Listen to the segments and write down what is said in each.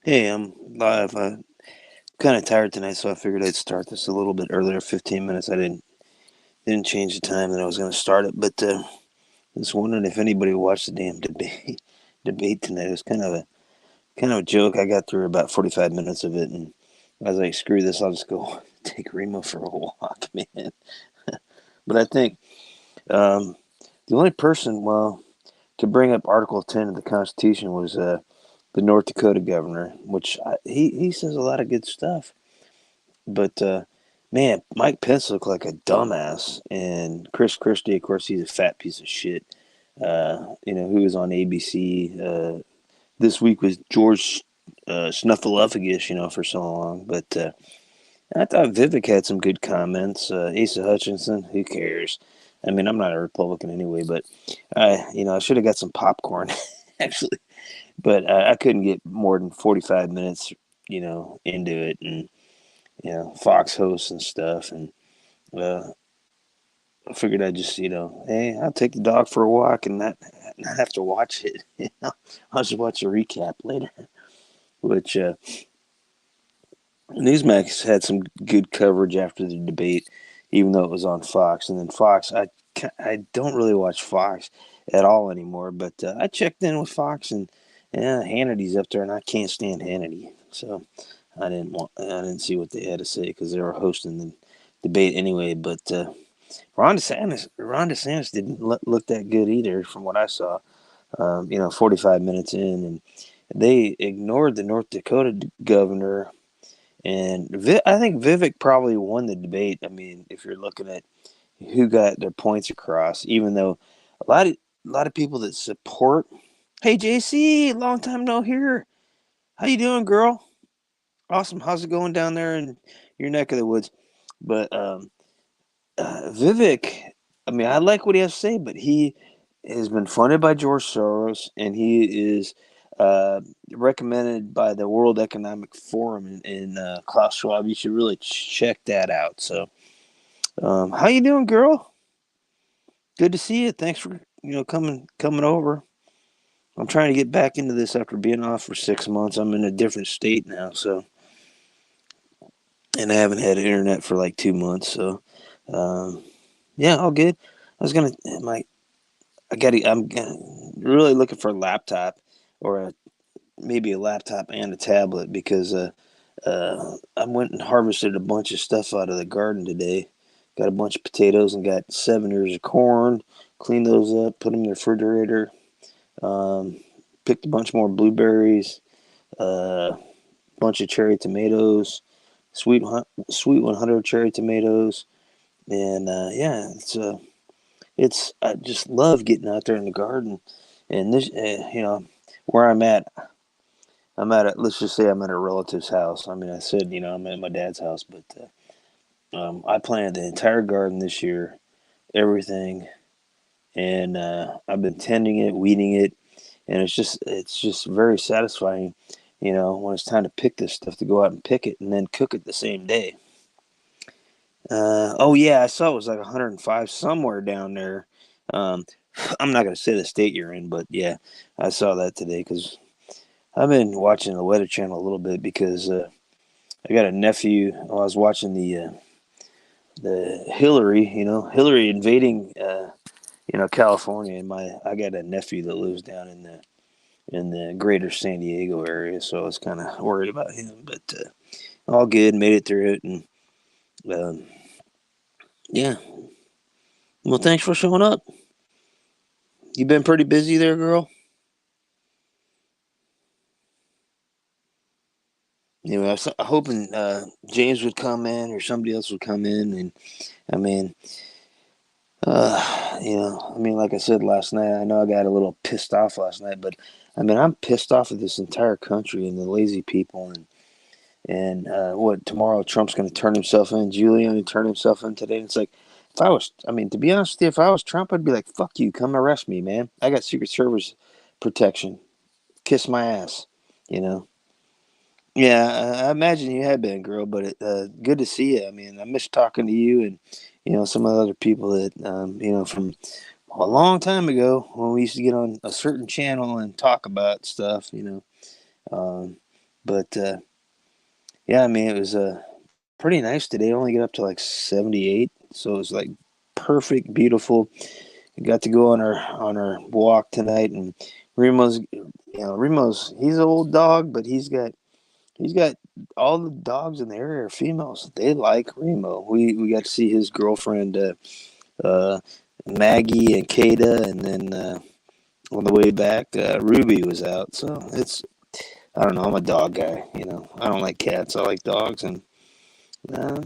Hey, I'm live. I'm kind of tired tonight, so I figured I'd start this a little bit earlier, 15 minutes. I didn't change the time that I was going to start it, but just wondering if anybody watched the damn debate tonight. It was kind of a joke. I got through about 45 minutes of it, and I was like, screw this. I'll just go take Remo for a walk, man. But I think um, the only person, well, to bring up Article 10 of the Constitution was the North Dakota governor, which he says a lot of good stuff. But man, Mike Pence looked like a dumbass, and Chris Christie, of course, he's a fat piece of shit. Who was on ABC this week was George Snuffleupagus, for so long. But I thought Vivek had some good comments. Asa Hutchinson, who cares? I mean, I'm not a Republican anyway, but I should have got some popcorn actually, but I couldn't get more than 45 minutes, into it, and Fox hosts and stuff, and uh, I figured I'd just, hey, I'll take the dog for a walk and not have to watch it. I'll just watch a recap later. Which Newsmax had some good coverage after the debate, even though it was on Fox. And then Fox, I don't really watch Fox at all anymore, but I checked in with Fox, and Hannity's up there, and I can't stand Hannity, so I didn't see what they had to say because they were hosting the debate anyway. But Ron DeSantis didn't look that good either, from what I saw. 45 minutes in, and they ignored the North Dakota governor. And I think Vivek probably won the debate. I mean, if you're looking at who got their points across, even though a lot of people that support. Hey, JC, long time no hear. How you doing, girl? Awesome. How's it going down there in your neck of the woods? But Vivek, I mean, I like what he has to say, but he has been funded by George Soros, and he is recommended by the World Economic Forum and Klaus Schwab. You should really check that out. So, how you doing, girl? Good to see you. Thanks for coming over. I'm trying to get back into this after being off for 6 months. I'm in a different state now, so and I haven't had internet for like 2 months. So, um, yeah, all good. I was gonna my I'm really looking for a laptop or maybe a laptop and a tablet because I went and harvested a bunch of stuff out of the garden today. Got a bunch of potatoes and got 7 ears of corn. Cleaned those up, put them in the refrigerator. Um, Picked a bunch more blueberries, a bunch of cherry tomatoes, sweet sweet 100 cherry tomatoes, and yeah, it's I just love getting out there in the garden, and this where I'm at let's just say I'm at a relative's house. I mean, I said I'm at my dad's house, but I planted the entire garden this year, everything, and I've been tending it, weeding it, and it's just very satisfying, when it's time to pick this stuff to go out and pick it and then cook it the same day. Oh yeah, I saw it was like 105 somewhere down there. Um, I'm not gonna say the state you're in, but yeah, I saw that today because I've been watching the Weather Channel a little bit because I got a nephew. Well, I was watching the Hillary, Hillary invading, California, and I got a nephew that lives down in the greater San Diego area, so I was kind of worried about him, but all good, made it through it, and um, yeah. Well, thanks for showing up. You been pretty busy there, girl. Anyway, I was hoping James would come in or somebody else would come in, and I mean, I mean, like I said last night, I know I got a little pissed off last night, but I mean, I'm pissed off at this entire country and the lazy people, and what tomorrow Trump's going to turn himself in, Giuliani turned himself in today. And it's like, I mean, to be honest with you, if I was Trump, I'd be like, fuck you, come arrest me, man. I got Secret Service protection. Kiss my ass, you know. Yeah, I imagine you had been, girl, but good to see you. I mean, I miss talking to you and some of the other people that from a long time ago when we used to get on a certain channel and talk about stuff. Um, But yeah, I mean, it was pretty nice today. Only get up to like 78, so it was like perfect, beautiful. We got to go on our walk tonight, and Remo's he's an old dog, but he's got all the dogs in the area are females. They like Remo. We got to see his girlfriend uh, Maggie and Kada, and then on the way back Ruby was out. So it's I don't know. I'm a dog guy. I don't like cats. I like dogs, and uh,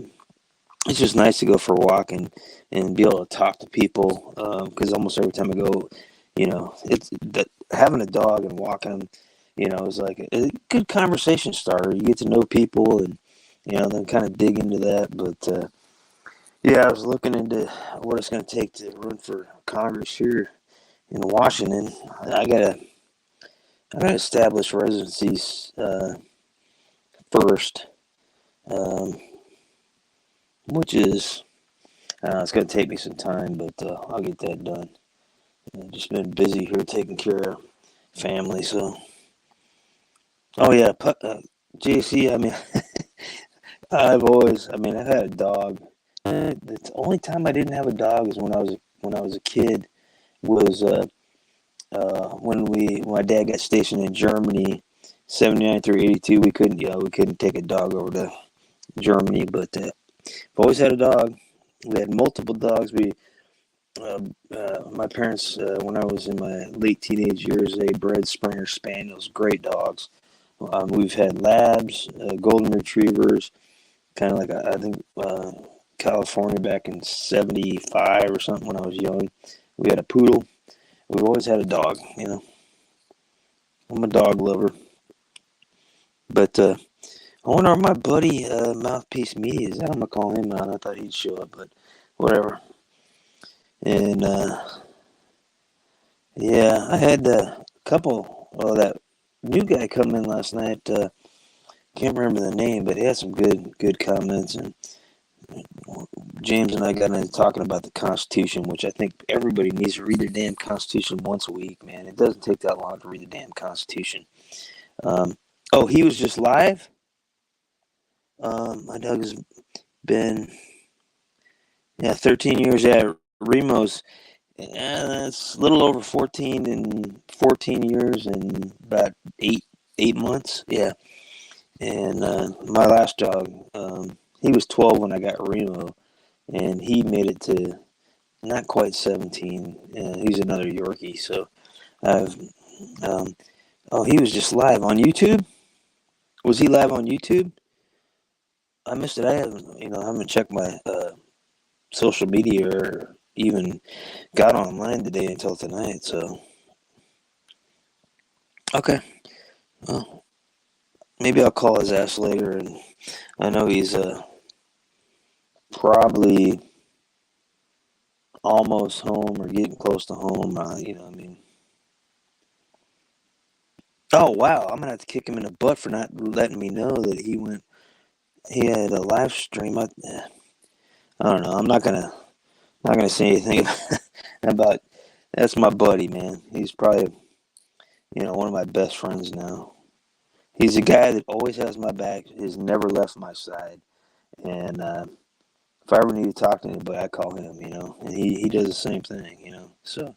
it's just nice to go for a walk and be able to talk to people. Because almost every time I go, it's that having a dog and walking them, is like a good conversation starter. You get to know people and then kind of dig into that. But yeah, I was looking into what it's going to take to run for Congress here in Washington. I gotta establish residencies first, um, which is it's going to take me some time, but I'll get that done. I've just been busy here taking care of family. So, oh yeah, JC. I mean, I've had a dog. The only time I didn't have a dog is when I was a kid. Was when my dad got stationed in Germany, 79 through 82. We couldn't take a dog over to Germany, but I've always had a dog. We had multiple dogs. My parents, when I was in my late teenage years, they bred Springer Spaniels, great dogs. We've had Labs, Golden Retrievers, kind of like I think California back in '75 or something when I was young. We had a poodle. We've always had a dog. I'm a dog lover. But I wonder if my buddy Mouthpiece Media is. I'm gonna call him out. I thought he'd show up, but whatever. And yeah, I had a couple. Well, that new guy come in last night. Can't remember the name, but he had some good comments. And James and I got into talking about the Constitution, which I think everybody needs to read the damn Constitution once a week. Man, it doesn't take that long to read the damn Constitution. Oh, he was just live. My dog has been 13 years. Yeah, Remo's. It's a little over 14 years and about eight months. Yeah. And my last dog, he was 12 when I got Remo, and he made it to not quite 17. He's another Yorkie. So I've, he was just live on YouTube. Was he live on YouTube? I missed it. I haven't checked my social media or even got online today until tonight. So okay. Well, maybe I'll call his ass later, and I know he's probably almost home or getting close to home. I mean. Oh wow, I'm gonna have to kick him in the butt for not letting me know that he had a live stream. I don't know. I'm not gonna say anything about. That's my buddy, man. He's probably one of my best friends now. He's a guy that always has my back. Has never left my side, and if I ever need to talk to anybody, I call him. And he does the same thing. So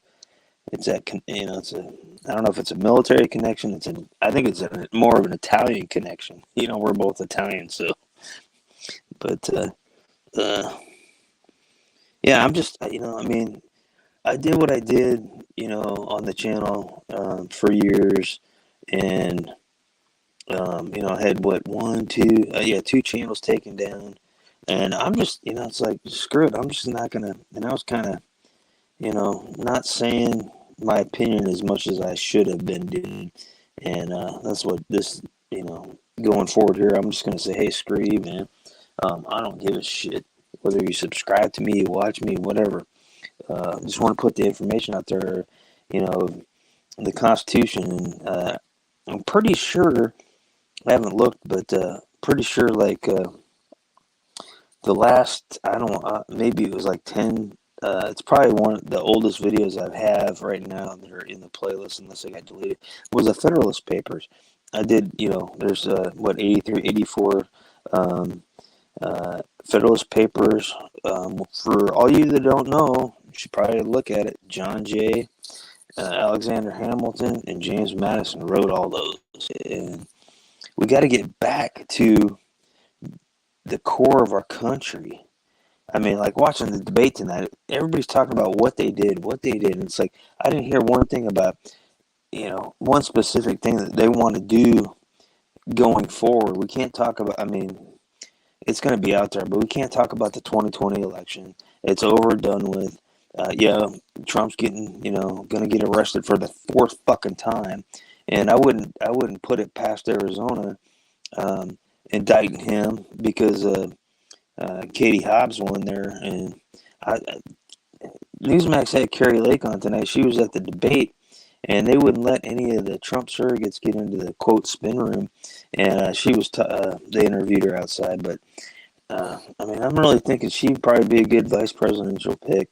it's it's a. I don't know if it's a military connection. I think it's more of an Italian connection. We're both Italian, so. But yeah, I'm just I mean, I did what I did, on the channel for years, and I had two channels taken down, and I'm just, it's like screw it. I'm just not gonna. And I was kind of, not saying my opinion as much as I should have been doing, and that's what this, going forward here. I'm just gonna say, hey, screw you, man. I don't give a shit whether you subscribe to me, watch me, whatever. Just want to put the information out there, the Constitution. I'm pretty sure, I haven't looked, but pretty sure like the last, I don't maybe it was like 10. It's probably one of the oldest videos I have right now that are in the playlist, unless I got deleted, was the Federalist Papers. I did, there's, 83, 84 um, Federalist Papers. For all you that don't know, you should probably look at it. John Jay, Alexander Hamilton, and James Madison wrote all those. And we got to get back to the core of our country. I mean, like watching the debate tonight, everybody's talking about what they did, And it's like, I didn't hear one thing about, one specific thing that they want to do going forward. We can't talk about, I mean, it's going to be out there, but we can't talk about the 2020 election. It's over, done with. Yeah, Trump's getting, going to get arrested for the fourth fucking time, and I wouldn't put it past Arizona indicting him because Katie Hobbs won there, and Newsmax had Carrie Lake on tonight. She was at the debate, and they wouldn't let any of the Trump surrogates get into the quote spin room, and she was they interviewed her outside. But I mean, I'm really thinking she'd probably be a good vice presidential pick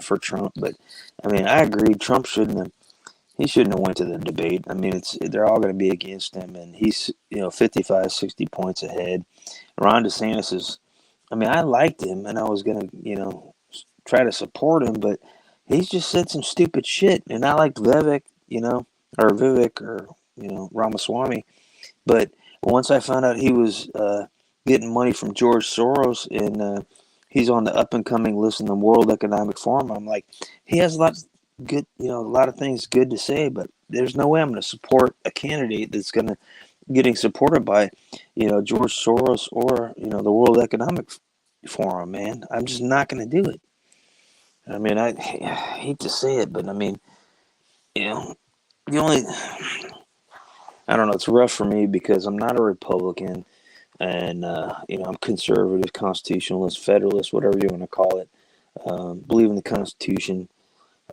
for Trump. But I mean, I agree. Trump he shouldn't have went to the debate. I mean, they're all going to be against him, and he's 55, 60 points ahead. Ron DeSantis is. I mean, I liked him, and I was going to try to support him, but he's just said some stupid shit. And I liked Vivek, or Ramaswamy. But once I found out he was getting money from George Soros, and he's on the up and coming list in the World Economic Forum, I'm like, he has a lot of good, a lot of things good to say, but there's no way I'm going to support a candidate that's getting supported by, George Soros or the World Economic Forum. Man, I'm just not going to do it. I mean, I hate to say it, but I mean, the only, I don't know, it's rough for me because I'm not a Republican, and I'm conservative, constitutionalist, federalist, whatever you want to call it. Believe in the Constitution,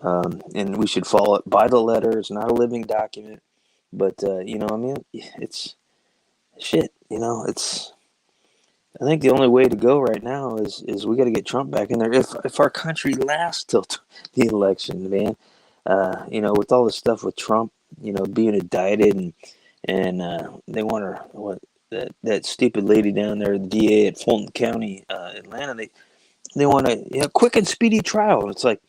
and we should follow it by the letter. It's not a living document, but I mean, it's shit. It's. I think the only way to go right now is we got to get Trump back in there. If our country lasts till the election, man, with all this stuff with Trump, being indicted, and they want that stupid lady down there, the DA at Fulton County, Atlanta. They want a quick and speedy trial. It's like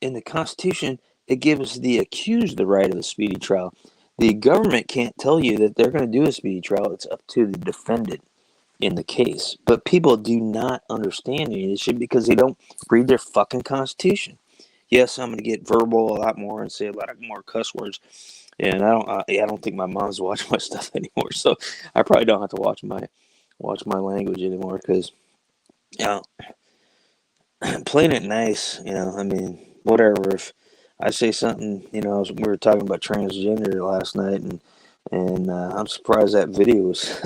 in the Constitution, it gives the accused the right of a speedy trial. The government can't tell you that they're going to do a speedy trial. It's up to the defendant in the case. But people do not understand any of this shit because they don't read their fucking Constitution. Yes, I'm going to get verbal a lot more and say a lot more cuss words. And I don't think my mom's watching my stuff anymore, so I probably don't have to watch my language anymore because, playing it nice, I mean, whatever. If I say something, we were talking about transgender last night, and I'm surprised that video is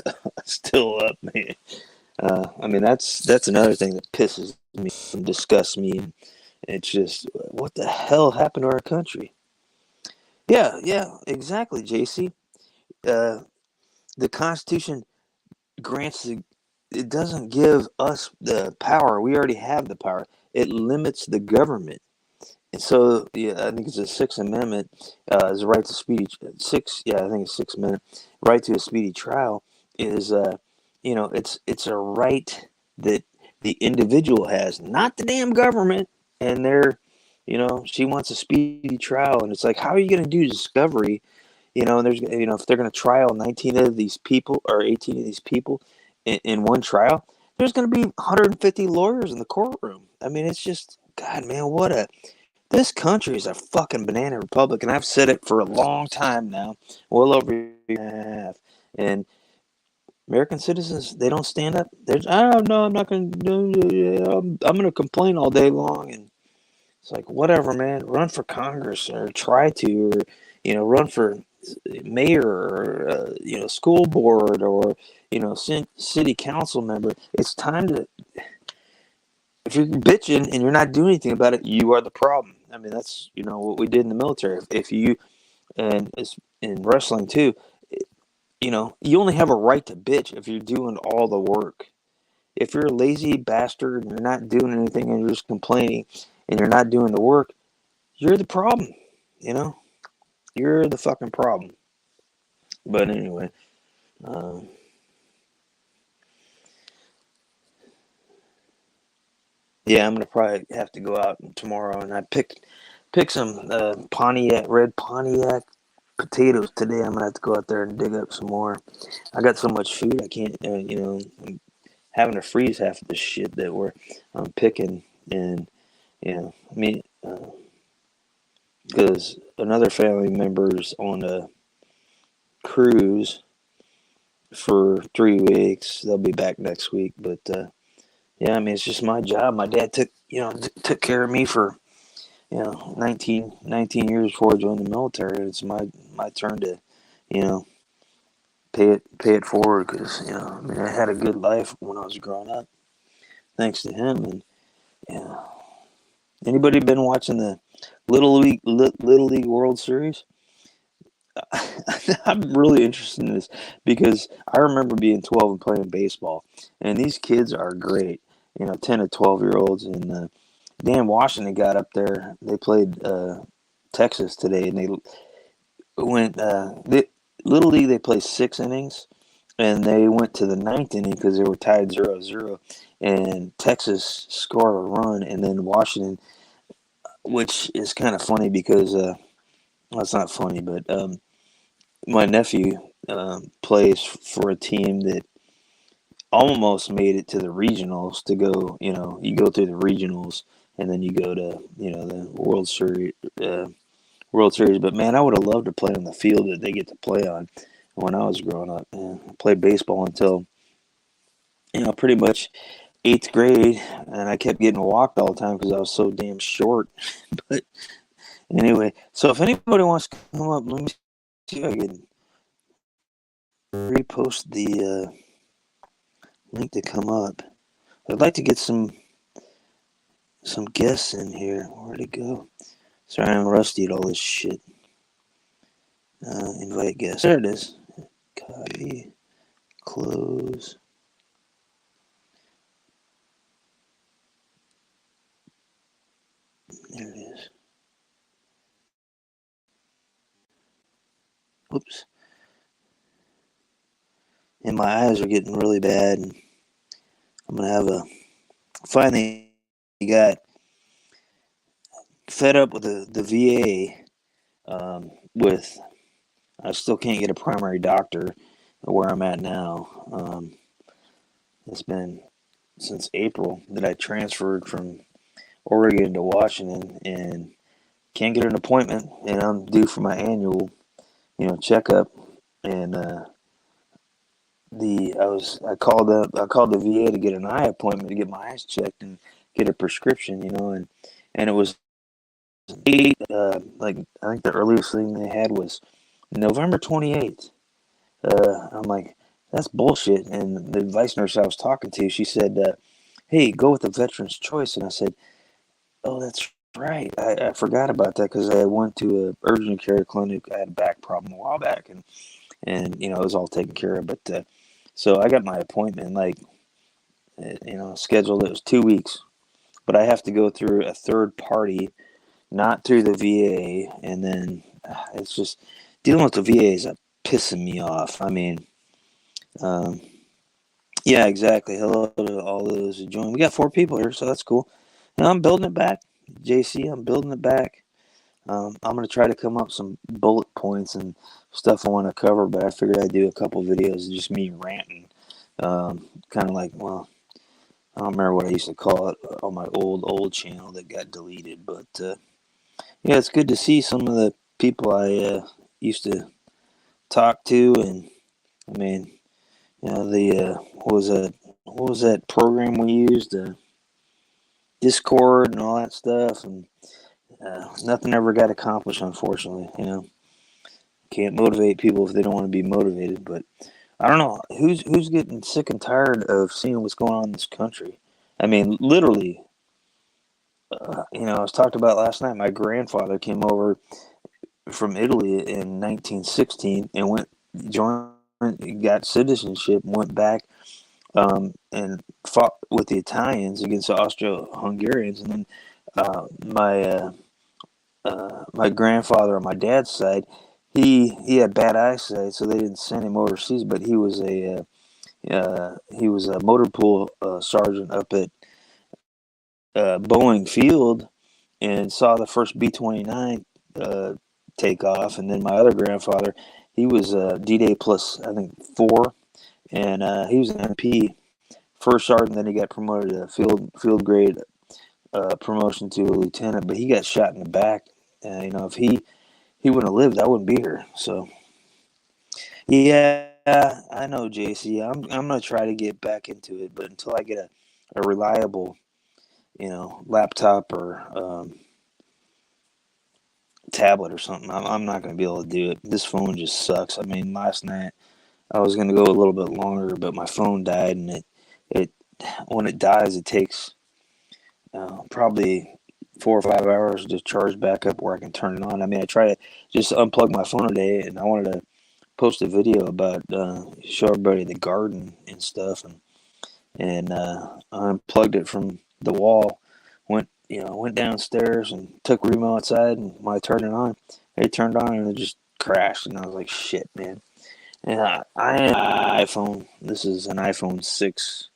still up, man. I mean, that's another thing that pisses me and disgusts me. And it's just, what the hell happened to our country? Yeah, exactly, JC. The Constitution it doesn't give us the power. We already have the power. It limits the government. And so, yeah, I think it's the Sixth Amendment, is the right to I think it's Sixth Amendment, right to a speedy trial is, it's a right that the individual has, not the damn government. And she wants a speedy trial. And it's like, how are you going to do discovery? And there's, if they're going to trial 19 of these people or 18 of these people in one trial, there's going to be 150 lawyers in the courtroom. I mean, it's just, God, man, this country is a fucking banana republic, and I've said it for a long time now, well over a year and a half. And American citizens, they don't stand up. Oh no, I'm not going to do. I'm going to complain all day long, and it's like, whatever, man. Run for Congress or try to, or run for mayor or school board or city council member. It's time to. If you're bitching and you're not doing anything about it, you are the problem. I mean, that's what we did in the military. If you and it's in wrestling too, you only have a right to bitch if you're doing all the work. If you're a lazy bastard and you're not doing anything and you're just complaining and you're not doing the work, you're the problem. You're the fucking problem. But anyway, um, yeah, I'm gonna probably have to go out tomorrow, and I picked some Pontiac red Pontiac potatoes today. I'm gonna have to go out there and dig up some more. I got so much food I can't, I'm having to freeze half of the shit that I'm picking, and I mean, because another family member's on a cruise for 3 weeks. They'll be back next week, but yeah, I mean, it's just my job. My dad took care of me for 19 years before I joined the military. It's my turn to you know pay it forward because I mean I had a good life when I was growing up thanks to him. And yeah, anybody been watching the Little League World Series? I'm really interested in this because I remember being 12 and playing baseball, and these kids are great. 10 to 12 year olds, and Dan Washington got up there. They played Texas today, and they went Little League. They played 6 innings, and they went to the ninth inning because they were tied 0-0, and Texas scored a run, and then Washington, which is kind of funny because well, it's not funny, but my nephew plays for a team that almost made it to the regionals to go. You go through the regionals and then you go to the World Series. World Series, but man, I would have loved to play on the field that they get to play on. When I was growing up, man, I played baseball until pretty much eighth grade, and I kept getting walked all the time because I was so damn short. But anyway, so if anybody wants to come up, let me see if I can repost the link to come up. I'd like to get some guests in here. Where'd it go? Sorry, I'm rusty at all this shit. Invite guests. There it is. Copy. Close. There it is. Oops. And my eyes are getting really bad. And I'm gonna have finally got fed up with the VA. With I still can't get a primary doctor where I'm at now. It's been since April that I transferred from Oregon to Washington and can't get an appointment. And I'm due for my annual, checkup. And I called the VA to get an eye appointment to get my eyes checked and get a prescription. And it was like I think the earliest thing they had was November 28th. I'm like, that's bullshit. And the vice nurse I was talking to, she said, hey, go with the veteran's choice. And I said, oh, that's right. I forgot about that because I went to a urgent care clinic. I had a back problem a while back, and it was all taken care of. But so I got my appointment like scheduled. It was 2 weeks, but I have to go through a third party, not through the VA, and then it's just dealing with the VA is pissing me off. I mean, um, yeah, exactly. Hello to all those who joined. We got 4 people here, so that's cool. And I'm building it back, JC. I'm building it back. I'm gonna try to come up some bullet points and stuff I want to cover, but I figured I'd do a couple videos of just me ranting, kind of like, well, I don't remember what I used to call it on my old channel that got deleted, but yeah, it's good to see some of the people I used to talk to, and I mean, the what was that program we used, Discord and all that stuff, and nothing ever got accomplished, unfortunately. Can't motivate people if they don't want to be motivated. But I don't know who's getting sick and tired of seeing what's going on in this country. I mean, literally. I was talked about last night. My grandfather came over from Italy in 1916 and joined, got citizenship, went back and fought with the Italians against the Austro-Hungarians, and then my grandfather on my dad's side, he had bad eyesight, so they didn't send him overseas. But he was a motor pool sergeant up at Boeing Field and saw the first B-29 take off. And then my other grandfather, he was D-Day plus I think 4, and he was an MP, first sergeant. Then he got promoted to field grade promotion to a lieutenant. But he got shot in the back. If he wouldn't have lived, I wouldn't be here. So yeah, I know, JC. I'm gonna try to get back into it, but until I get a reliable, laptop or tablet or something, I'm not gonna be able to do it. This phone just sucks. I mean, last night I was gonna go a little bit longer, but my phone died, and it when it dies, it takes probably 4 or 5 hours to charge back up where I can turn it on. I mean, I try to just unplug my phone today, and I wanted to post a video about show everybody the garden and stuff, and I unplugged it from the wall, went downstairs and took Remo outside, and when I turned it turned on and it just crashed, and I was like, shit, man. And I am an iPhone. This is an iPhone 6,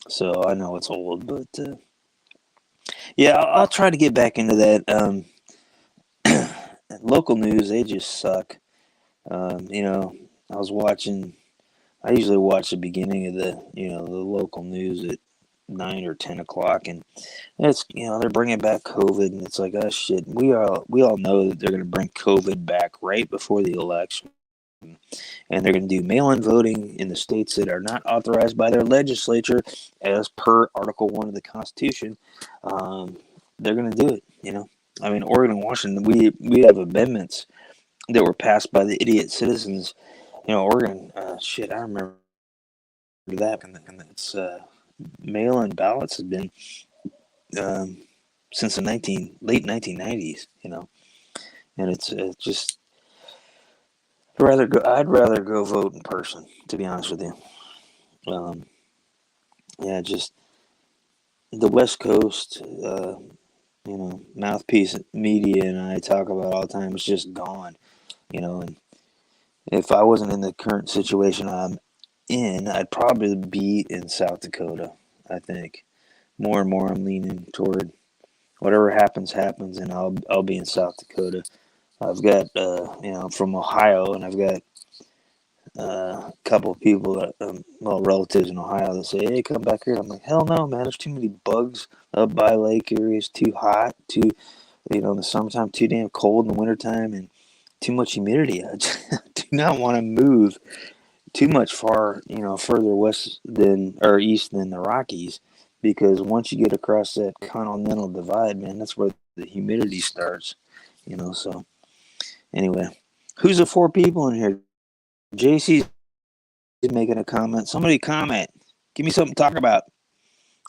so I know it's old, but yeah, I'll try to get back into that. Local news, they just suck. I was watching. I usually watch the beginning of the local news at 9 or 10 o'clock, and it's they're bringing back COVID, and it's like, oh shit, we all know that they're going to bring COVID back right before the election, and they're going to do mail-in voting in the states that are not authorized by their legislature, as per Article 1 of the Constitution. They're going to do it. I mean, Oregon and Washington, we have amendments that were passed by the idiot citizens. Oregon, shit, I remember that, and it's mail-in ballots have been since the late 1990s. And it's just I'd rather go vote in person, to be honest with you. Yeah, just the West Coast, mouthpiece media, and I talk about all the time. It's just gone. And if I wasn't in the current situation I'm in, I'd probably be in South Dakota. I think more and more I'm leaning toward whatever happens, and I'll be in South Dakota. I've got I'm from Ohio, and I've got a couple of people that relatives in Ohio that say, "Hey, come back here." I'm like, "Hell no, man! There's too many bugs up by lake areas. Too hot. In the summertime, too damn cold in the wintertime, and too much humidity. I do not want to move too much further west or east than the Rockies, because once you get across that continental divide, man, that's where the humidity starts. So anyway, who's the 4 people in here? JC's making a comment. Somebody comment. Give me something to talk about.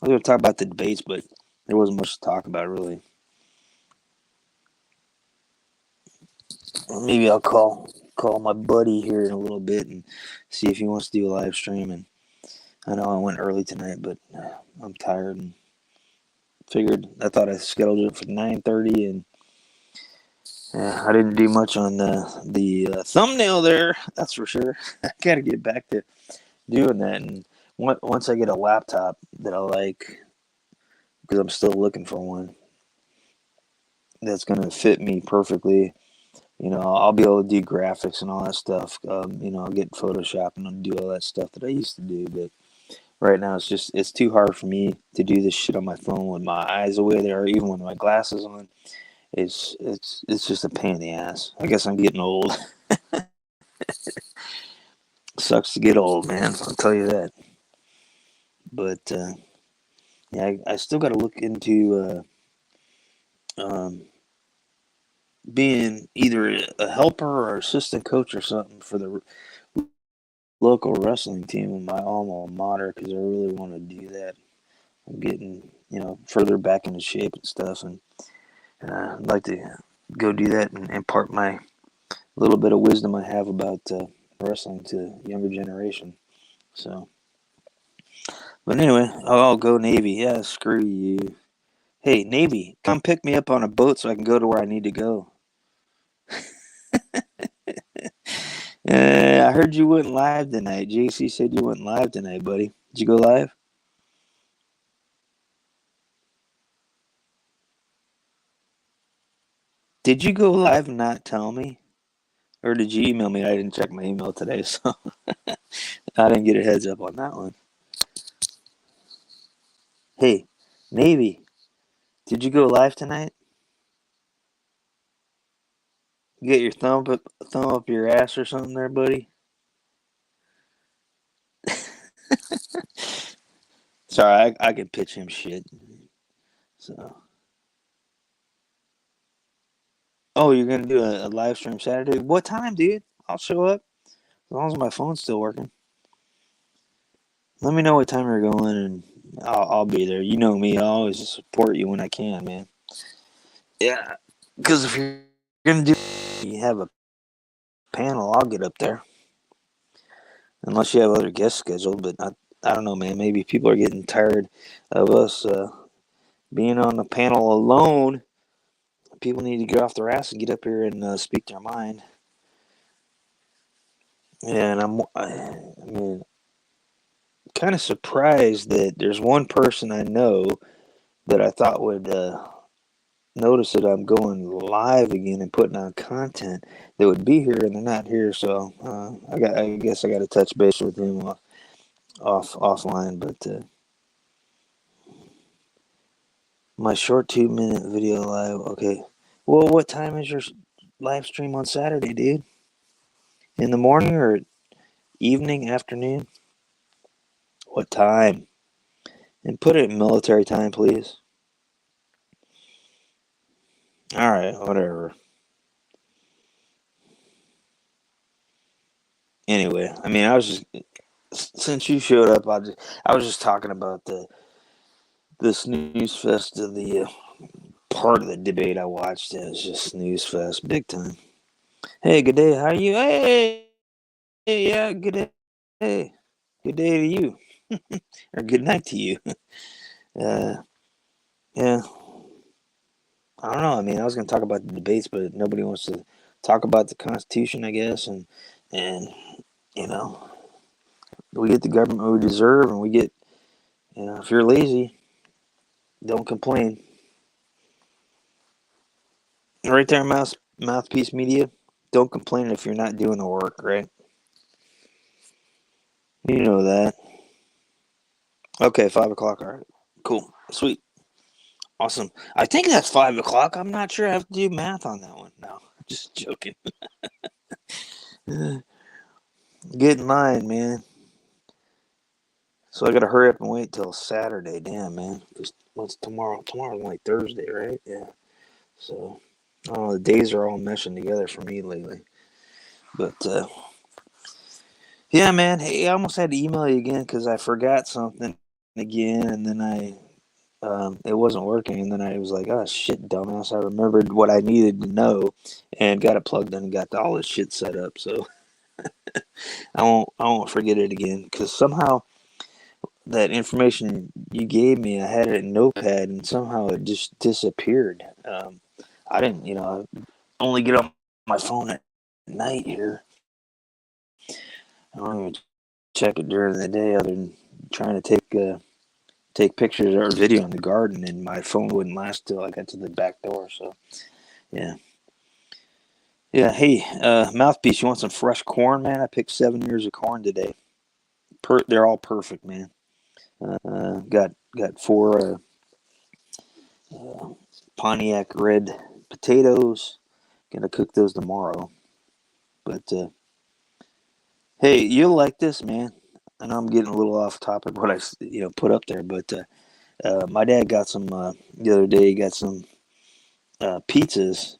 I was going to talk about the debates, but there wasn't much to talk about, really. Maybe I'll call my buddy here in a little bit and see if he wants to do a live stream. And I know I went early tonight, but I'm tired and I thought I scheduled it for 9:30, and I didn't do much on the thumbnail there. That's for sure. I got to get back to doing that, and once I get a laptop that I like, because I'm still looking for one that's going to fit me perfectly. I'll be able to do graphics and all that stuff. I'll get Photoshop and I'll do all that stuff that I used to do. But right now, it's too hard for me to do this shit on my phone with my eyes the way they are, even with my glasses on. It's just a pain in the ass. I guess I'm getting old. Sucks to get old, man. I'll tell you that. But yeah, I still got to look into being either a helper or assistant coach or something for the local wrestling team in my alma mater, because I really want to do that. I'm getting further back into shape and stuff, and I'd like to go do that and impart my little bit of wisdom I have about wrestling to the younger generation. So, but anyway, I'll go Navy. Yeah, screw you. Hey, Navy, come pick me up on a boat so I can go to where I need to go. I heard you went live tonight. JC said you went live tonight, buddy. Did you go live? Did you go live and not tell me? Or did you email me? I didn't check my email today, so I didn't get a heads up on that one. Hey, Navy, did you go live tonight? You get your thumb up your ass or something there, buddy? Sorry, I could pitch him shit. So, oh, you're gonna do a live stream Saturday? What time, dude? I'll show up as long as my phone's still working. Let me know what time you're going, and I'll be there. You know me; I'll always support you when I can, man. Yeah, because if you're gonna do, you have a panel, I'll get up there. Unless you have other guests scheduled, but I don't know, man. Maybe people are getting tired of us being on the panel alone. People need to get off their ass and get up here and speak their mind. And I mean, kind of surprised that there's one person I know that I thought would notice that I'm going live again and putting on content that would be here, and they're not here. So I guess I got to touch base with him offline. But my short 2-minute video live. Okay. Well, what time is your live stream on Saturday, dude? In the morning or evening, afternoon? What time? And put it in military time, please. All right, whatever. Anyway, I mean, I was just since you showed up, I was just talking about the snooze fest of the part of the debate I watched. It was just snooze fest, big time. Hey, good day. How are you? Hey, yeah, good day. Hey, good day to you, or good night to you. Yeah, I don't know. I mean, I was going to talk about the debates, but nobody wants to talk about the Constitution, I guess, and you know, we get the government we deserve, and we get, if you're lazy, don't complain. Right there, mouthpiece media. Don't complain if you're not doing the work, right? You know that. Okay, 5 o'clock. All right, cool, sweet, awesome. I think that's 5 o'clock. I'm not sure. I have to do math on that one. No, just joking. Get in line, man. So I got to hurry up and wait till Saturday. Damn, man. What's tomorrow? Tomorrow's like Thursday, right? Yeah. So, the days are all meshing together for me lately. But, yeah, man. Hey, I almost had to email you again because I forgot something again, and then it wasn't working, and then I was like, oh, shit, dumbass. I remembered what I needed to know and got it plugged in and got all this shit set up. So I won't forget it again because somehow that information you gave me, I had it in Notepad, and somehow it just disappeared. I didn't, I only get on my phone at night here. I don't even check it during the day, other than trying to take pictures or video in the garden, and my phone wouldn't last till I got to the back door. So yeah, yeah. Hey, mouthpiece, you want some fresh corn, man? I picked 7 ears of corn today. They're all perfect, man. Got four. Pontiac red potatoes. Gonna cook those tomorrow. But hey, you'll like this, man. I know I'm getting a little off topic what I put up there, but my dad got some the other day. He got some pizzas,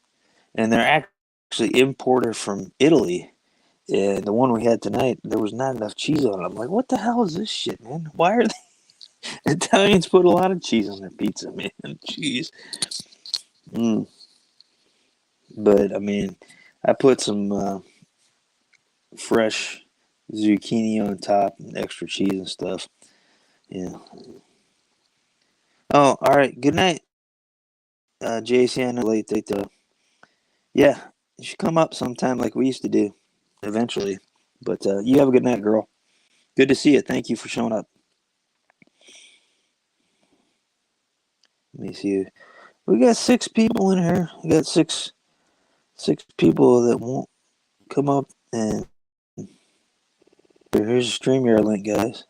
and they're actually imported from Italy. And the one we had tonight, there was not enough cheese on it. I'm like, what the hell is this shit, man? Why are they Italians put a lot of cheese on their pizza, man? Cheese. Mm. But I mean, I put some fresh zucchini on top and extra cheese and stuff. Yeah. Oh, all right. Good night, JC. I know late. Yeah, you should come up sometime like we used to do. eventually. But you have a good night, girl. Good to see you. Thank you for showing up. Let me see. We got 6 people in here. We got six people that won't come up. And here's a StreamYard link, guys.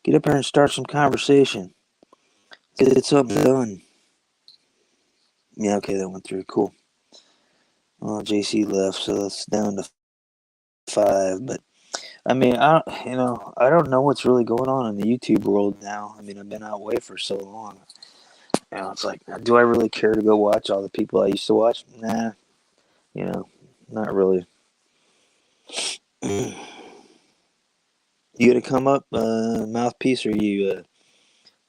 Get up here and start some conversation. Get something done. Yeah, okay, that went through. Cool. Well, JC left, so it's down to 5. But I mean, I don't know what's really going on in the YouTube world now. I mean, I've been out way for so long. It's like, do I really care to go watch all the people I used to watch? Nah, not really. You gonna come up, Mouthpiece, or you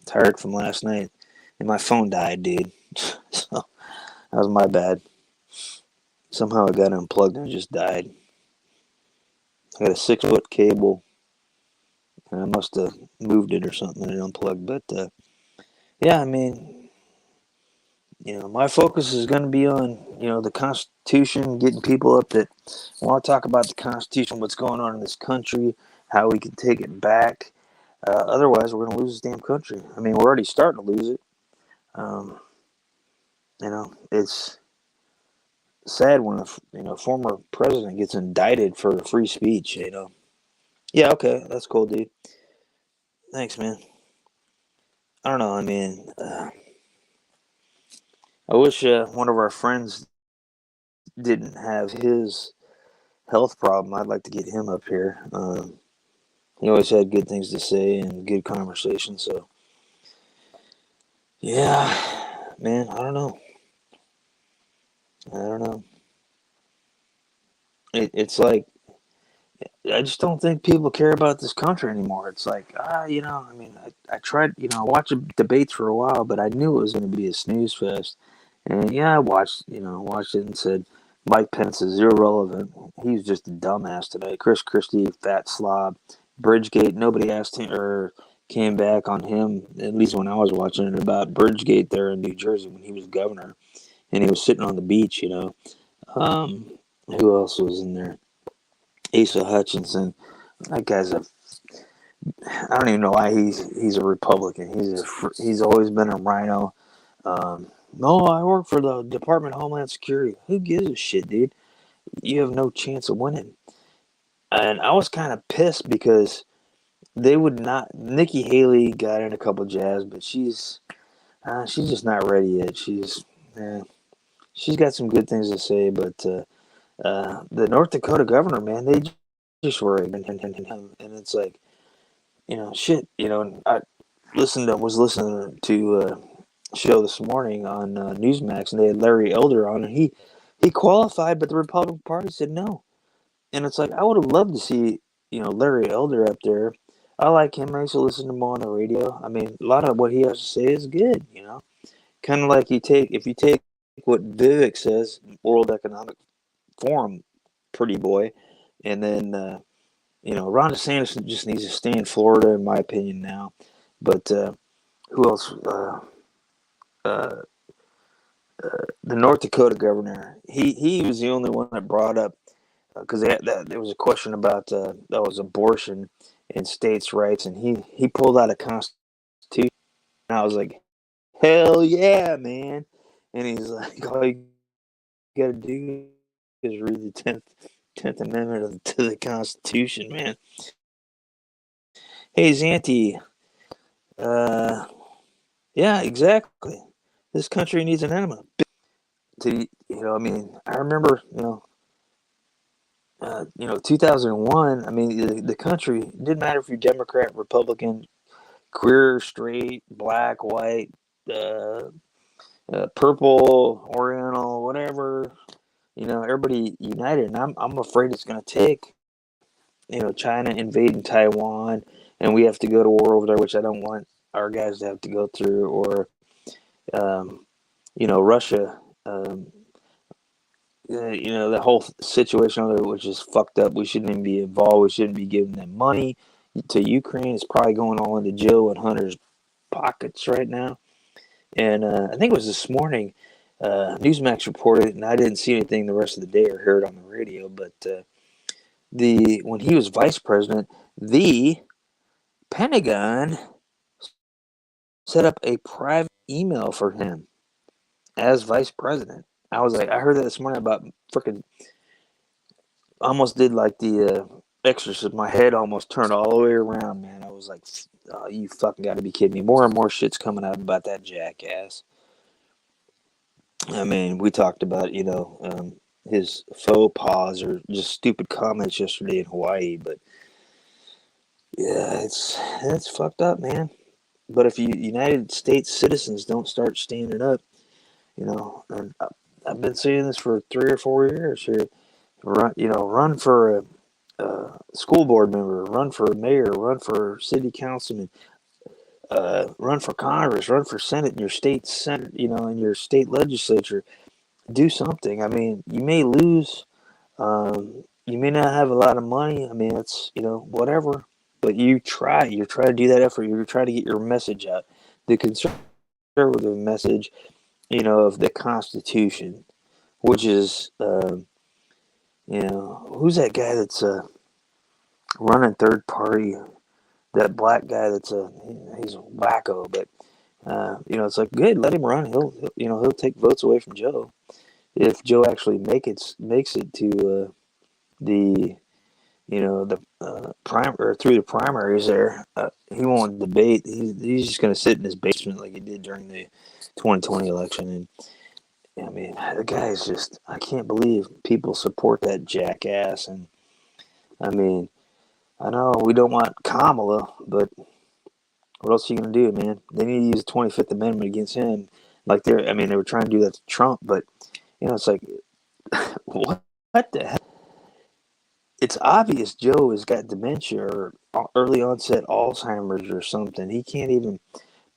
tired from last night? And my phone died, dude. So that was my bad. Somehow it got unplugged and it just died. I got a 6-foot cable, and I must have moved it or something and it unplugged. But yeah, I mean, my focus is going to be on, the Constitution, getting people up that want to talk about the Constitution, what's going on in this country, how we can take it back. Otherwise, we're going to lose this damn country. I mean, we're already starting to lose it. It's sad when a former president gets indicted for free speech. Yeah, okay, that's cool, dude. Thanks, man. I don't know. I mean, I wish one of our friends didn't have his health problem. I'd like to get him up here. He always had good things to say and good conversation. So, yeah, man, I don't know. It's like, I just don't think people care about this country anymore. It's like, I mean, I tried, I watched debates for a while, but I knew it was going to be a snooze fest. And yeah, watched it and said, Mike Pence is irrelevant. He's just a dumbass today. Chris Christie, fat slob. Bridgegate, nobody asked him or came back on him, at least when I was watching it, about Bridgegate there in New Jersey when he was governor. And he was sitting on the beach. Um, who else was in there? Asa Hutchinson. That guy's I don't even know why he's a Republican. He's always been a rhino. No, I work for the Department of Homeland Security. Who gives a shit, dude? You have no chance of winning. And I was kind of pissed because they would not. Nikki Haley got in a couple jabs, but she's just not ready yet. She's got some good things to say, but the North Dakota governor, man, they just were ignoring him, and it's like, shit. And I was listening to a show this morning on Newsmax, and they had Larry Elder on, and he qualified, but the Republican Party said no. And it's like, I would have loved to see, Larry Elder up there. I like him. I used to listen to him on the radio. I mean, a lot of what he has to say is good. Kind of like if you take what Vivek says, World Economic Forum, pretty boy, and then, Ron DeSantis just needs to stay in Florida, in my opinion, now. But who else? Uh, the North Dakota governor. He was the only one that brought up, because there was a question about that was abortion and states' rights, and he pulled out a constitution. And I was like, hell yeah, man! And he's like, all you got to do is read the tenth Amendment to the Constitution, man. Hey, Zanti. Yeah, exactly. This country needs an enema. I mean, I remember, 2001. I mean, the country didn't matter if you're Democrat, Republican, queer, straight, black, white, uh, purple, Oriental, whatever. Everybody united, and I'm afraid it's going to take, China invading Taiwan, and we have to go to war over there, which I don't want our guys to have to go through, or Russia. The whole situation of it was just fucked up. We shouldn't even be involved. We shouldn't be giving them money to Ukraine. It's probably going all into Joe and Hunter's pockets right now. And I think it was this morning, Newsmax reported, and I didn't see anything the rest of the day or hear it on the radio, but when he was vice president, the Pentagon set up a private email for him as vice president. I was like, I heard that this morning about freaking, almost did like the Exorcist. My head almost turned all the way around, man. I was like, oh, you fucking got to be kidding me. More and more shit's coming out about that jackass. I mean, we talked about, his faux pas or just stupid comments yesterday in Hawaii, but yeah, it's fucked up, man. But if United States citizens don't start standing up, and I've been saying this for 3 or 4 years here, run for a school board member, run for a mayor, run for city councilman, run for Congress, run for Senate in your state Senate, in your state legislature. Do something. I mean, you may lose. You may not have a lot of money. I mean, it's, whatever. But you try. You try to do that effort. You try to get your message out. The conservative message, of the Constitution, which is, who's that guy that's running third party? That black guy that's he's a wacko, but it's like, good, let him run. He'll take votes away from Joe if Joe actually makes it to the prime or through the primaries there. He won't debate. He's just going to sit in his basement like he did during the 2020 election. And I mean, the guy is just, I can't believe people support that jackass. And I mean, I know we don't want Kamala, but what else are you going to do, man? They need to use the 25th Amendment against him. Like they were trying to do that to Trump, but it's like, what the hell? It's obvious Joe has got dementia or early onset Alzheimer's or something. He can't even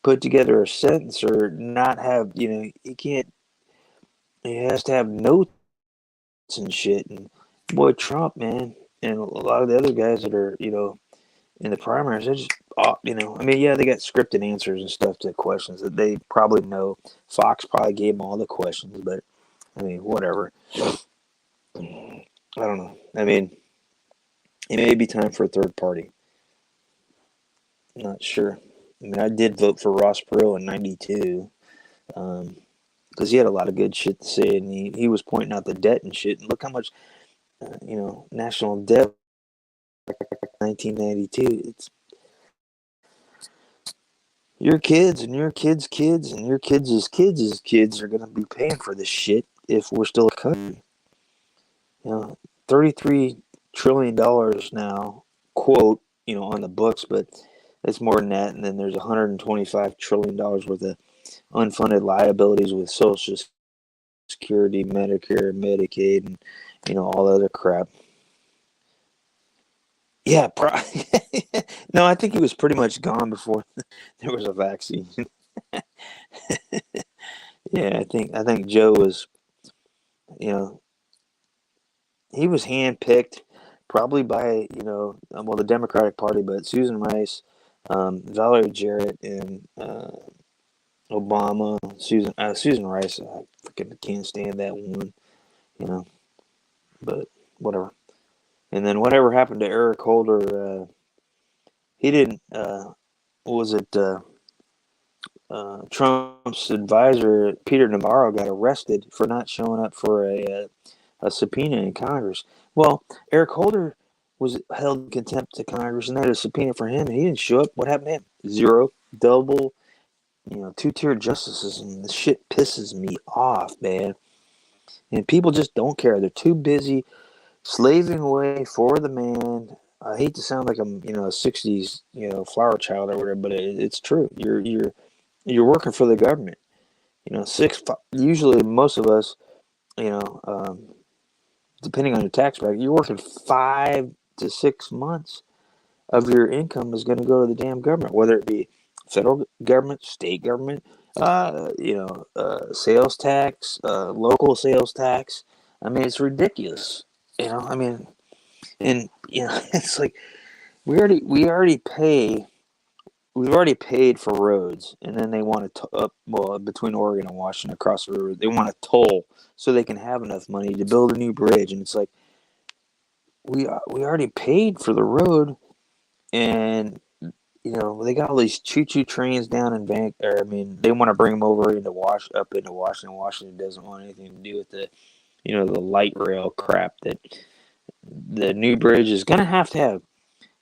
put together a sentence or not have, he can't, he has to have notes and shit. And boy, Trump, man, and a lot of the other guys that are, in the primaries, they're just, yeah, they got scripted answers and stuff to questions that they probably know. Fox probably gave them all the questions, but I mean, whatever. I don't know. I mean, it may be time for a third party. I'm not sure. I mean, I did vote for Ross Perot in '92 because he had a lot of good shit to say, and he was pointing out the debt and shit. And look how much, national debt 1992. It's your kids and your kids' kids and your kids' kids' kids are going to be paying for this shit if we're still a country. $33 trillion now, quote, on the books, but it's more than that. And then there's $125 trillion worth of unfunded liabilities with Social Security, Medicare, Medicaid, and all the other crap. Yeah, no, I think he was pretty much gone before there was a vaccine. Yeah, I think Joe was, he was handpicked probably by, the Democratic Party, but Susan Rice, Valerie Jarrett, and Obama, Susan Rice. I freaking can't stand that woman, but whatever. And then whatever happened to Eric Holder, he didn't, what was it, Trump's advisor, Peter Navarro, got arrested for not showing up for a subpoena in Congress. Well, Eric Holder was held in contempt to Congress and they had a subpoena for him, and he didn't show up. What happened to him? Zero. Double, two-tier justices, and the shit pisses me off, man. And people just don't care. They're too busy slaving away for the man. I hate to sound like I'm, a '60s, flower child or whatever, but it's true. You're working for the government. Usually most of us, depending on your tax bracket, you're working 5 to 6 months of your income is going to go to the damn government, whether it be federal government, state government, sales tax, local sales tax. I mean, it's ridiculous. And it's like we've already paid for roads, and then they want to between Oregon and Washington across the river, they want a toll so they can have enough money to build a new bridge, and it's like, we already paid for the road, and they got all these choo choo trains down in Vancouver. I mean, they want to bring them over into up into Washington. Washington doesn't want anything to do with the light rail crap that the new bridge is gonna have to have.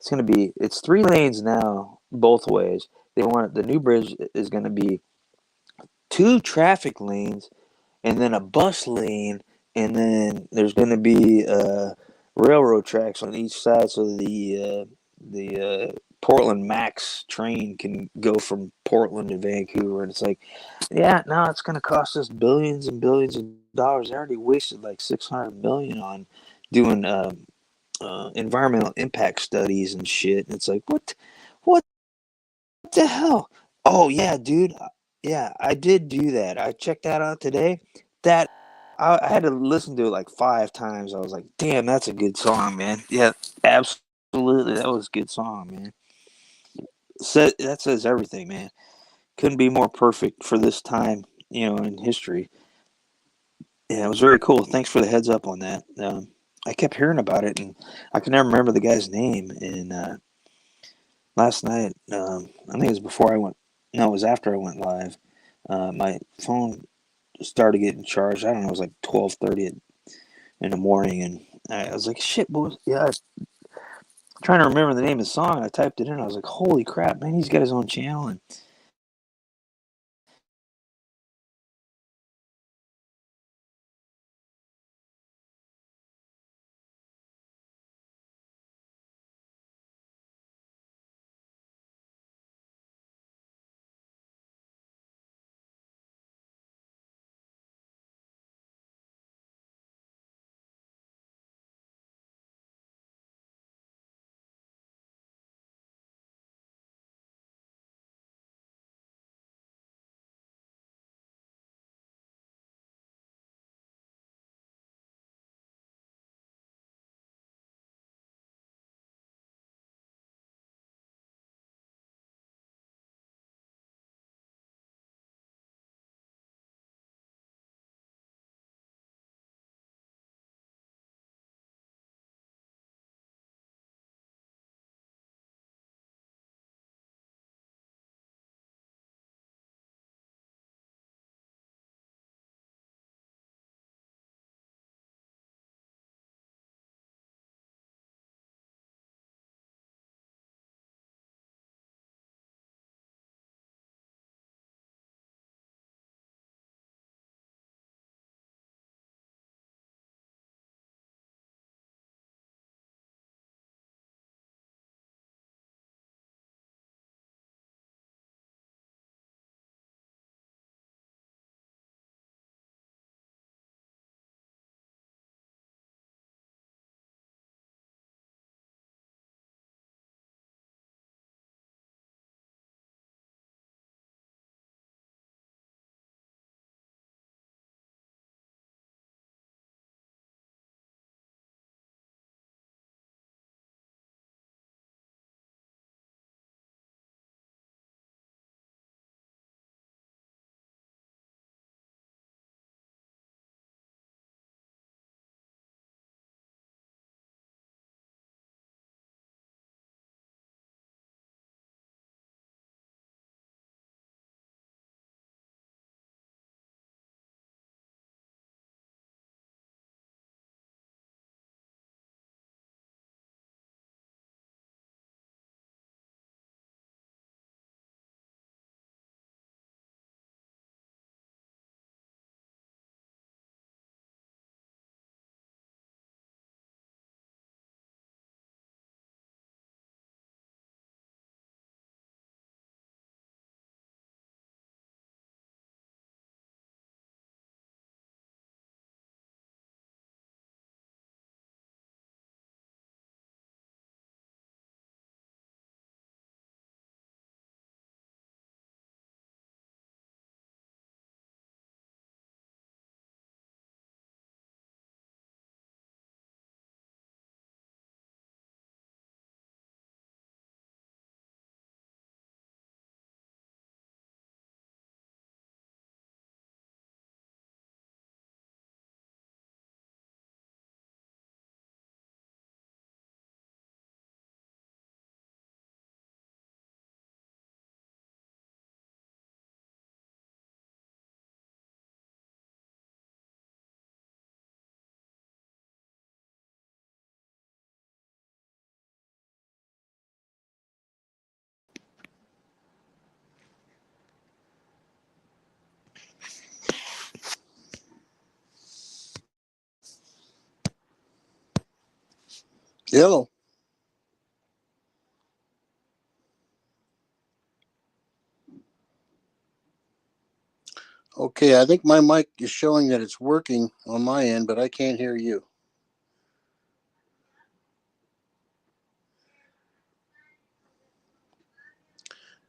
It's 3 lanes now, both ways. The new bridge is gonna be 2 traffic lanes and then a bus lane, and then there's going to be railroad tracks on each side, so the Portland Max train can go from Portland to Vancouver. And it's like, yeah, no, it's going to cost us billions and billions of dollars. They already wasted like 600 million on doing environmental impact studies and shit. And it's like, what the hell? Oh yeah, dude. Yeah, I did do that. I checked that out today. That I had to listen to it like 5 times. I was like, damn, that's a good song, man. Yeah, absolutely, that was a good song, man. That says everything, man. Couldn't be more perfect for this time, in history. Yeah, it was very cool. Thanks for the heads up on that. I kept hearing about it, and I can never remember the guy's name. And last night, I think it was before I went. No, it was after I went live. My phone started getting charged. I don't know. It was like 12:30 in the morning, and I was like, "Shit, boys." Yeah, I was trying to remember the name of the song. And I typed it in. I was like, "Holy crap, man! He's got his own channel." And Hello. Okay, I think my mic is showing that it's working on my end, but I can't hear you.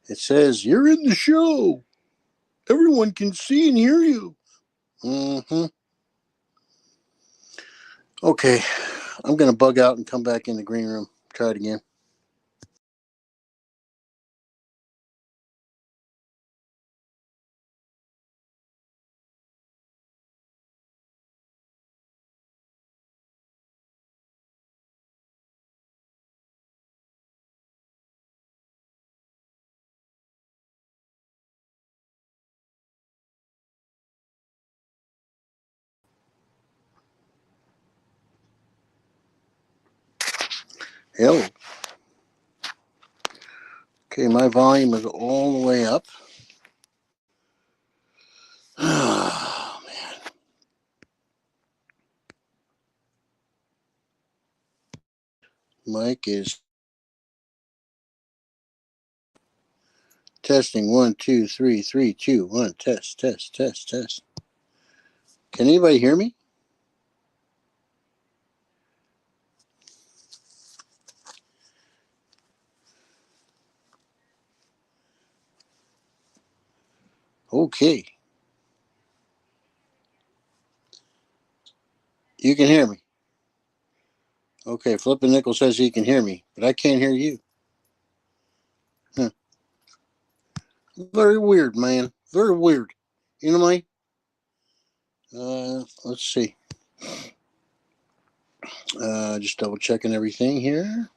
It says, "You're in the show. Everyone can see and hear you." Mm-hmm. Okay, I'm going to bug out and come back in the green room. Try it again. Hello. Okay, my volume is all the way up. Oh, man. Mic is testing. 1, 2, 3, 3, 2, 1. Test, test, test, test. Can anybody hear me? Okay. You can hear me. Okay, Flippin' Nickel says he can hear me, but I can't hear you. Huh. Very weird, man. Very weird. You know me? Let's see. Just double checking everything here.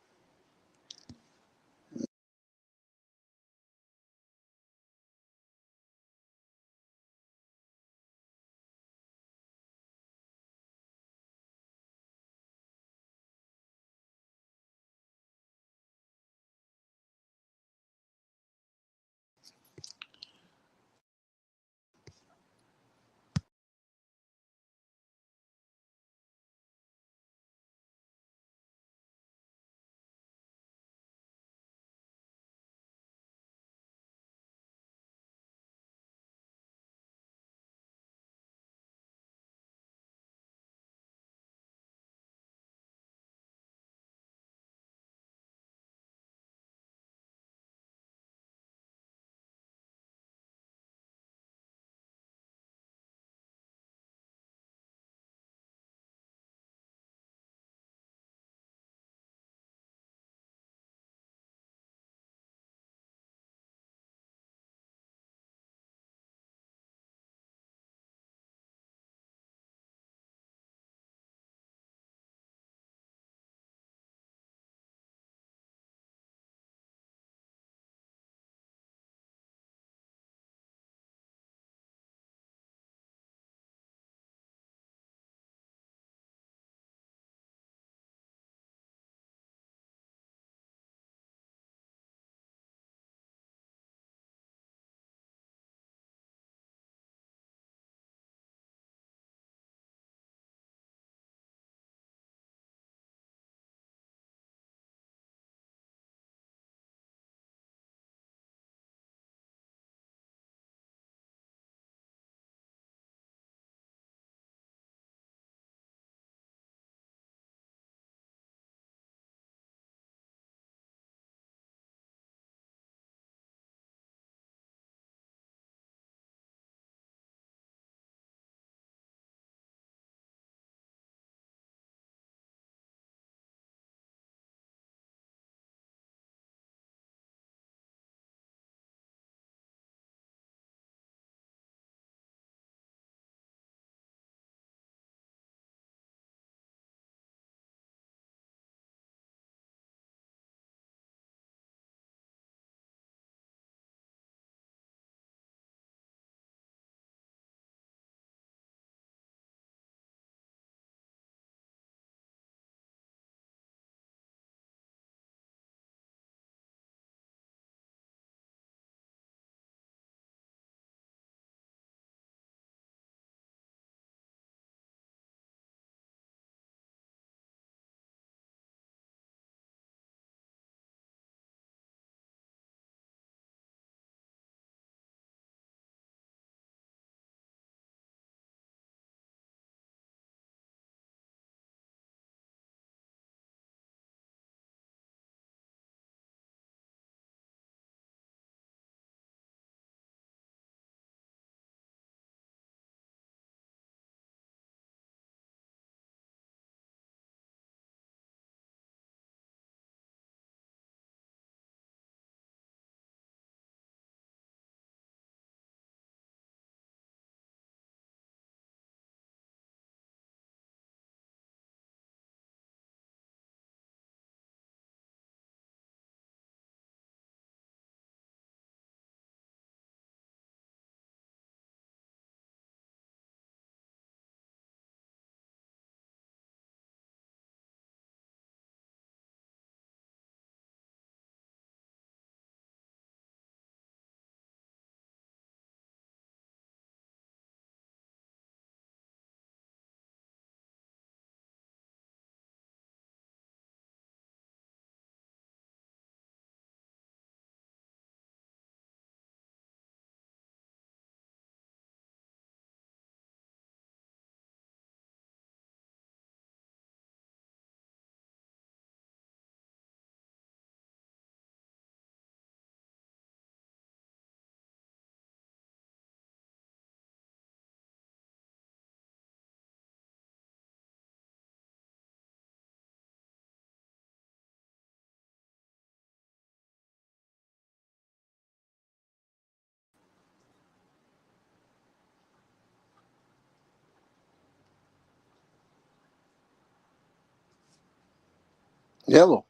Yellow.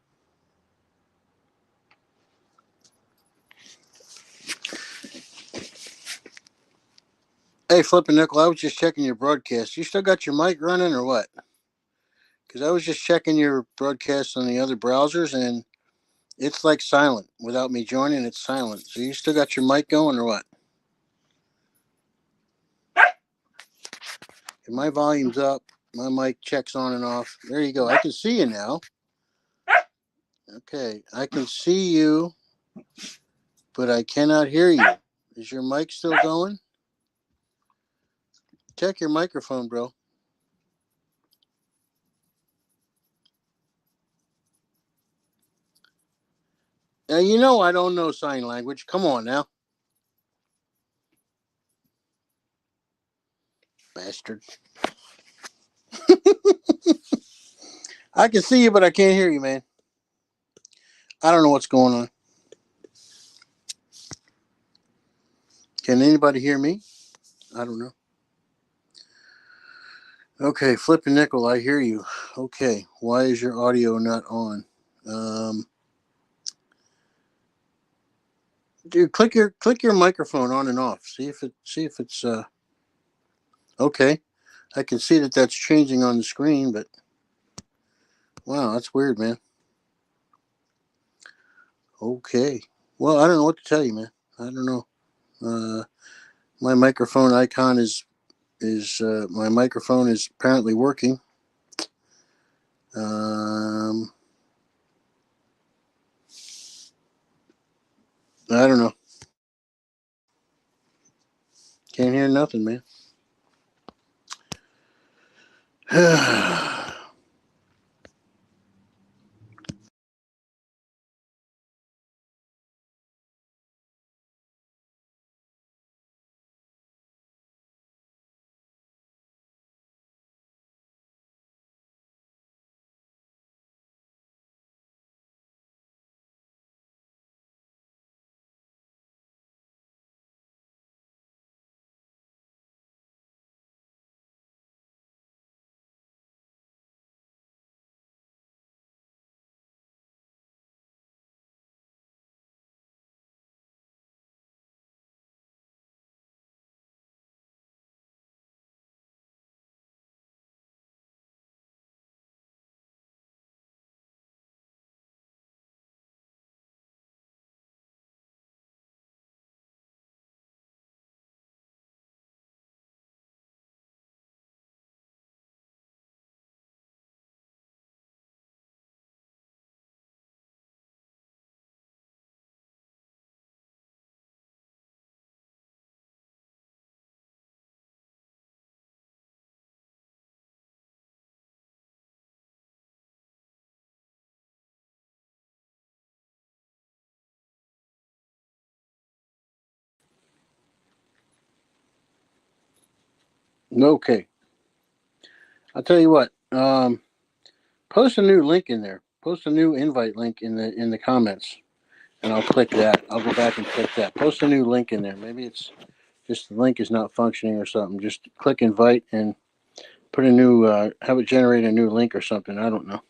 Hey, Flippin' Nickel, I was just checking your broadcast. You still got your mic running or what? Because I was just checking your broadcast on the other browsers and it's like silent. Without me joining, it's silent. So you still got your mic going or what? And my volume's up. My mic checks on and off. There you go. I can see you now. Okay, I can see you, but I cannot hear you. Is your mic still going? Check your microphone, bro. Now, you know I don't know sign language. Come on now. Bastard. I can see you, but I can't hear you, man. I don't know what's going on. Can anybody hear me? I don't know. Okay, Flippin' Nickel, I hear you. Okay, why is your audio not on? Dude, click your microphone on and off. See if it's okay. I can see that that's changing on the screen, but wow, that's weird, man. Okay. Well, I don't know what to tell you, man. I don't know. My microphone icon is my microphone is apparently working. I don't know. Can't hear nothing, man. Okay. I'll tell you what. Post a new link in there. Post a new invite link in the comments, and I'll click that. I'll go back and click that. Post a new link in there. Maybe it's just the link is not functioning or something. Just click invite and put a new have it generate a new link or something. I don't know.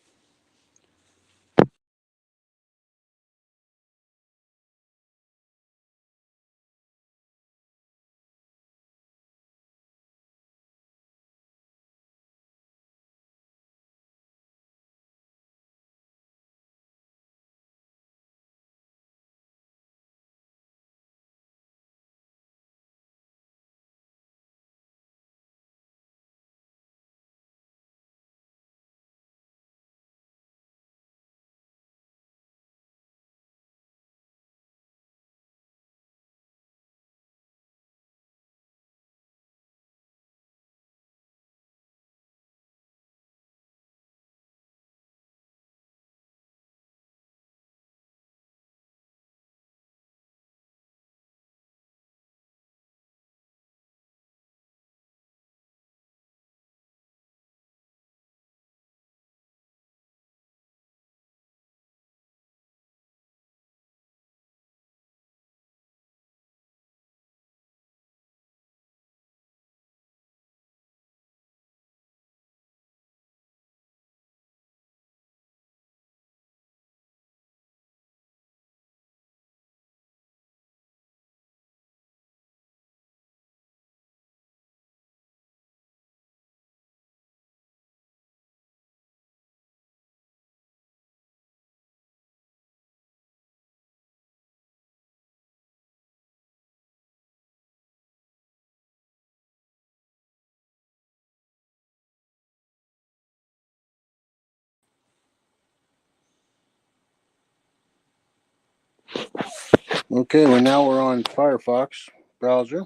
Okay, well now we're on Firefox browser.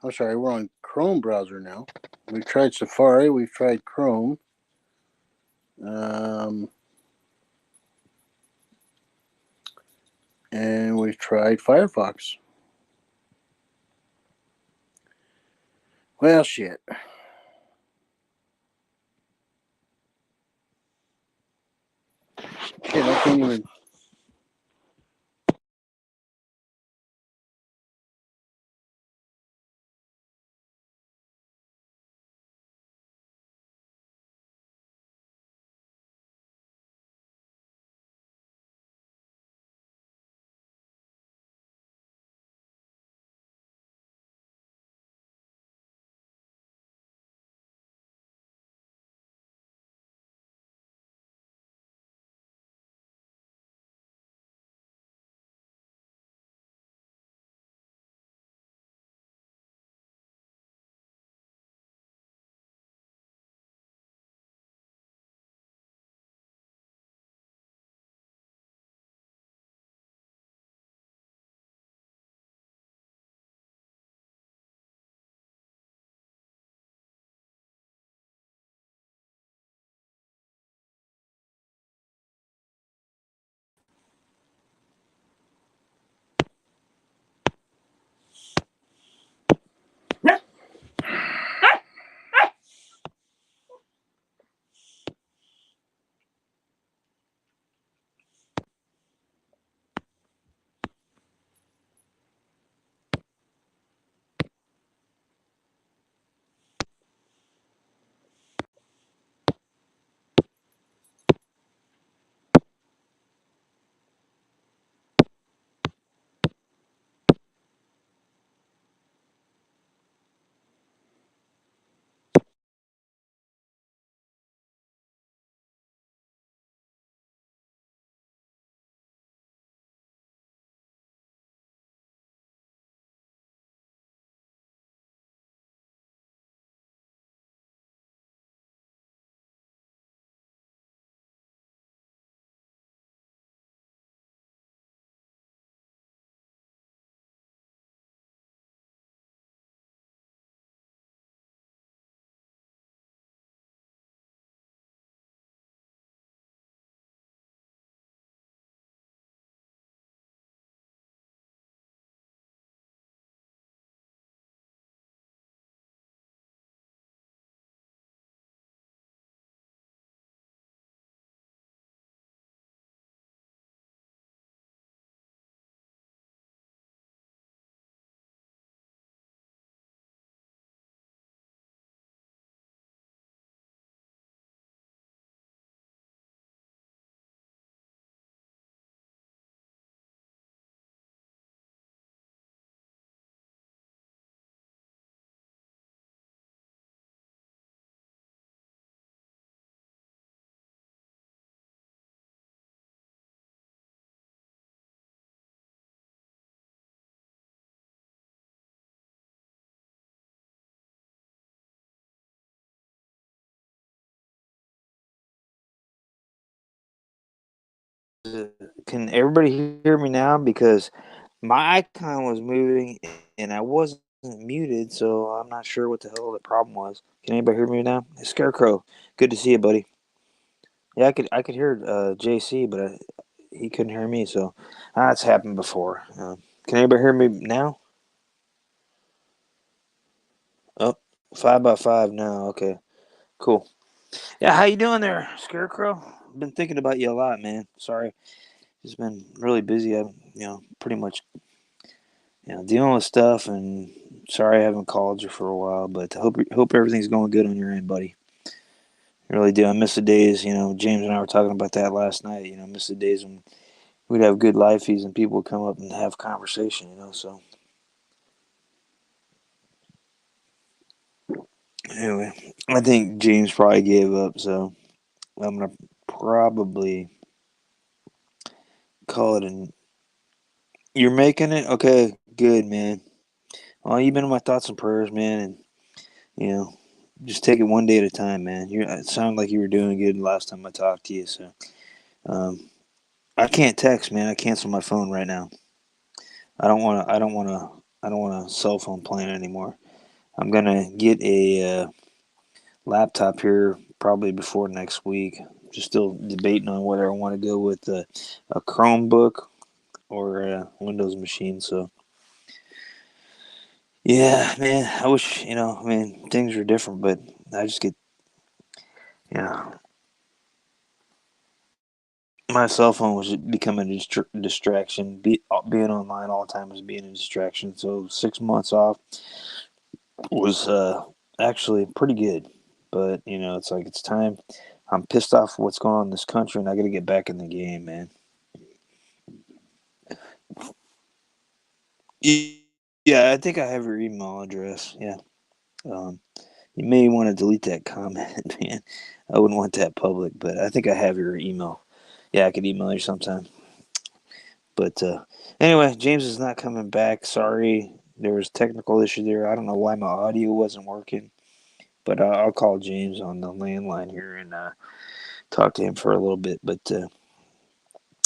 I'm sorry, we're on Chrome browser now. We've tried Safari, we've tried Chrome. And we've tried Firefox. Well, shit. Shit, I can't even. Can everybody hear me now? Because my icon was moving and I wasn't muted, so I'm not sure what the hell the problem was. Can anybody hear me now? Scarecrow, good to see you, buddy. Yeah, I could hear JC, but he couldn't hear me, so that's happened before. Can anybody hear me now? Oh, 5x5 now. Okay, cool. Yeah, how you doing there, Scarecrow? Been thinking about you a lot, man. Sorry, just been really busy. I'm, pretty much, dealing with stuff, and sorry I haven't called you for a while. But I hope everything's going good on your end, buddy. I really do. I miss the days. James and I were talking about that last night. I miss the days when we'd have good live feeds and people would come up and have conversation. So anyway, I think James probably gave up. So I'm gonna probably call it an. You're making it? Okay, good, man. Well, you've been in my thoughts and prayers, man, and you know, just take it one day at a time, man. It sounded like you were doing good last time I talked to you, so um, I can't text, man. I cancel my phone right now. I don't want a cell phone plan anymore. I'm gonna get a laptop here probably before next week. Just still debating on whether I want to go with a Chromebook or a Windows machine. So yeah, man, I wish I mean, things were different, but I just get you know my cell phone was becoming a distraction. Being online all the time was being a distraction. So 6 months off was actually pretty good. But it's like it's time. I'm pissed off what's going on in this country, and I got to get back in the game, man. Yeah, I think I have your email address. Yeah. Um, you may want to delete that comment, man. I wouldn't want that public, but I think I have your email. Yeah, I could email you sometime. But anyway, James is not coming back. Sorry, there was technical issue there. I don't know why my audio wasn't working, but I'll call James on the landline here and talk to him for a little bit. But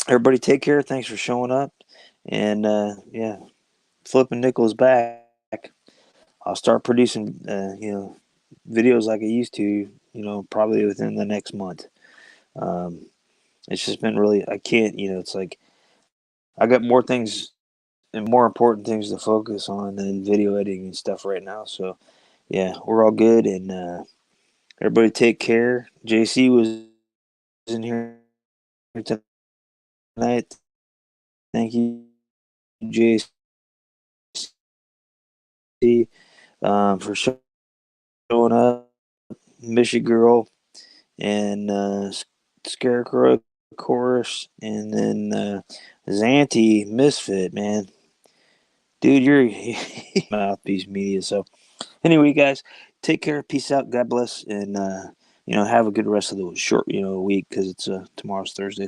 everybody, take care. Thanks for showing up, and yeah, flipping nickels back. I'll start producing, videos like I used to. Probably within the next month. Um, it's just been really. I can't. It's like I got more things and more important things to focus on than video editing and stuff right now. So yeah, we're all good, and everybody take care. JC was in here tonight. Thank you, JC, for showing up. Miss you, girl, and Scarecrow, of course, and then Zanty Misfit, man. Dude, you're mouthpiece media. So anyway, guys, take care. Peace out. God bless, and have a good rest of the short week because it's tomorrow's Thursday.